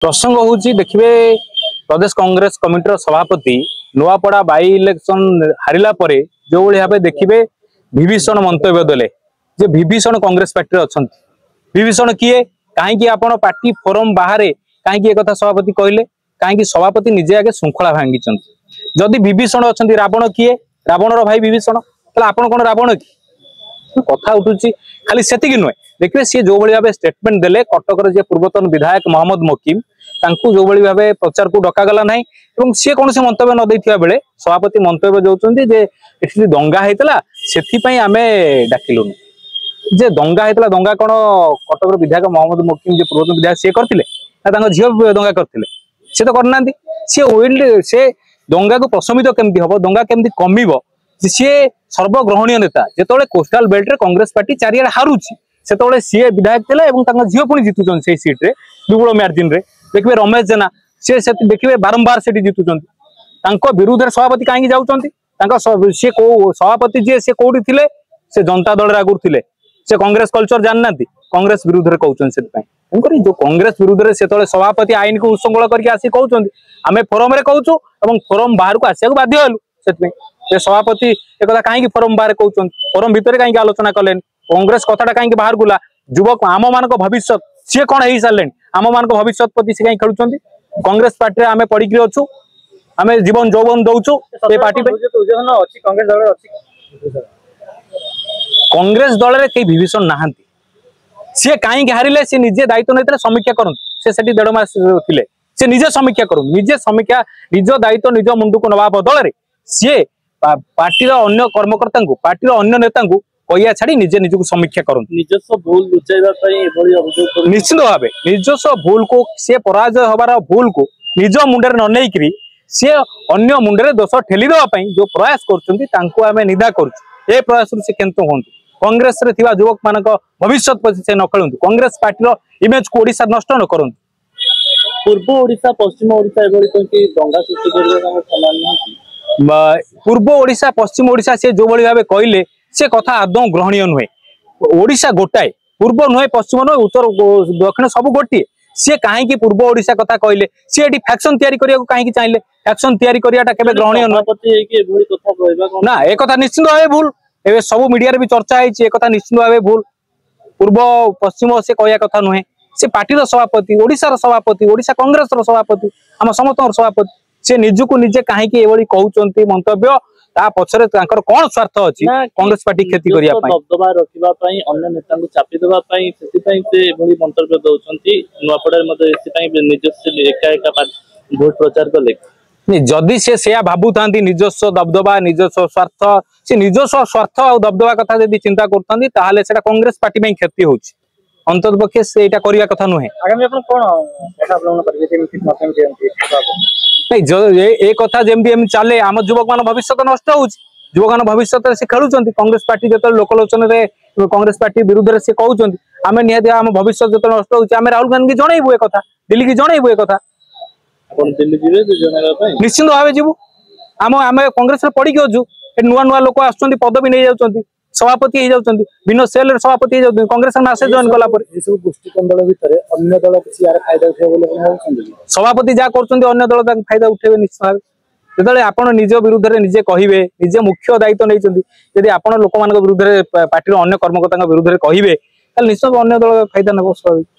प्रसंग हूँ देखिए प्रदेश कांग्रेस कमिटर सभापति नुआपड़ा बाई इलेक्शन हारिला परे जो भाव देखिए विभीषण मंतव्य देले जे विभीषण कांग्रेस पार्टी अच्छा विभीषण किए कहीं आपण पार्टी फोरम बाहर कहीं एक सभापति कहले कहीं सभापति निजे आगे श्रृंखला भांगी जदि विभीषण अच्छा रावण किए रावणर भाई विभीषण आपण कौन रावण कि कथा उठू खाली से नुहे देखिए सी जो भाव स्टेटमेंट देले कटकर जे पूर्वतन विधायक मोहम्मद मकीम जो भाव प्रचार को डकागला ना सी कौन से मंतव्य न देथिबा बेले सभापति मंतव्य दौरान जे एठी दंगा होता से आम डाकिलुन जे दंगा होता दंगा कौन कटकर विधायक मोहम्मद मकीम जो पूर्वतन विधायक सी करते झील दंगा करते सी तो करना सी दंगा को प्रशमित केमती हम दंगा केमती कमिब सी सर्वग्रहणीय नेता जो कोस्टाल बेल्ट रे कांग्रेस पार्टी चारिआडे हारुची से सी विधायक थे झील पुणी जितुन से सीट्रे विपुल मार्जिन रे देखिए रमेश जेना सी देखिए बारंबार से जितुंट विरुद्ध सभापति कहीं जाऊँच सी सभापति जी सी कौटी थे से जनता दल आगुरी थे से कांग्रेस कल्चर जानना कांग्रेस विरुद्ध कहते तेणुक जो कांग्रेस विरुद्ध से सभापति आईन को उल्लंघन करके आसी कहते आम फोरम रे कहूँ और फोरम बाहर को आसको बाध्य हलु से सभापति एक कहीं फोरम बाहर कहते फोरम भितर कहीं आलोचना कले कांग्रेस कथाटा कहीं बाहर गुला युवक आम मान भविष्य सी कौन हो सारे आम मान भविष्य प्रति से कहीं खेलुं कांग्रेस पार्टी आम पड़ी अच्छु आम जीवन यौवन दौचु पार्टी कांग्रेस दल में कई विभीषण नहांती सी कहीं हारिले सी निजे दायित्व नहीं समीक्षा करूँ से 1.5 मास थे सी निजे समीक्षा करूँ निजे समीक्षा निज दायित्व निज मुंड को नवा बदल में सी पार्टी अन्य कर्मकर्ता पार्टी अन्य नेता कहिया छाड़ी निजे निजक समीक्षा करूँ निजस्व भूल लुचाइबा निश्चित भाव निजस्व भूल को सी पराजय हबार भूल को निज मुंडे न नहीं सी अन्य मुंडे दोष ठेली देवाई जो प्रयास करें निदा कर प्रयास से केंतु हूँ कांग्रेस रे थिबा युवक मान भविष्य प्रति से न खेलु कांग्रेस पार्टी इमेज को ओडिशा नष्ट न करूँ पूर्व ओडिशा पश्चिम ओडिशा दंगा सृष्टि पूर्व ओडिशा पश्चिम ओडिशा से जो भाव कहले से कथा आदौ ग्रहणीय नुहे ओडिशा गोटाए पूर्व नुहे पश्चिम नुहे उत्तर दक्षिण सब गोटे सी कहीं पूर्व ओडिशा कथा कहले सी एटी फैक्शन तैयारी करने कहीं चाहिए फैक्शन तैयारी कराटा केबे ग्रहणीय नुहे ना एक कथा निश्चित भाव भूल एवं सब मीडिया भी चर्चा है निश्चित भाव भूल पूर्व पश्चिम से कहया कथा नुहे से पार्टी सभापति ओडिशा सभापति ओडिशा कांग्रेस सभापति आम समस्त सभापति से निजक निजे कहीं कहते मंतव्य पछरे कौन स्वार्थ अच्छी कांग्रेस पार्टी क्षति दबदबा रखा अन्य नेता चापी देवाई से मंतव्य दौरान नुआपड़ा निजस्व एका भोट प्रचार कले जदि से भावु था निजस्व दबदबा निजस्व स्वार्थ से निजस्व स्वार्थ और दबदबा कथा जब चिंता करता कांग्रेस पार्टी क्षति हो अंतत पक्षे से करने कथा नुहे नहीं कथा जमी चले आम युवक मान भविष्य नष्ट हो युवक मान भविष्य से खेलुं कांग्रेस पार्टी जो लोकलोचन कांग्रेस पार्टी विरुद्ध से कहते आम निहत आम भविष्य जो नष्ट हो राहुल गांधी की जनइबू एक दिल्ली की जनइबू एक निश्चित भाव जीवु आम आम कांग्रेस पड़ी अच्छु नुआ नुआ लोक आसुच्च पदवी नहीं जाऊँ सभापति हो जाती भिन्न सेल सभापति हो जाती कांग्रेस आसे जॉइन कला सभापति जहाँ कर फायदा उठे निश्चित भाव जो आप निज विरुद्ध निजे कहे निजे मुख्य दायित्व नहीं जदि आप लोक विरुद्ध पार्टी अन्य कर्मकर्ता विरुद्ध कहे निश्चित अन्य दल फायदा नब स्वाभाविक।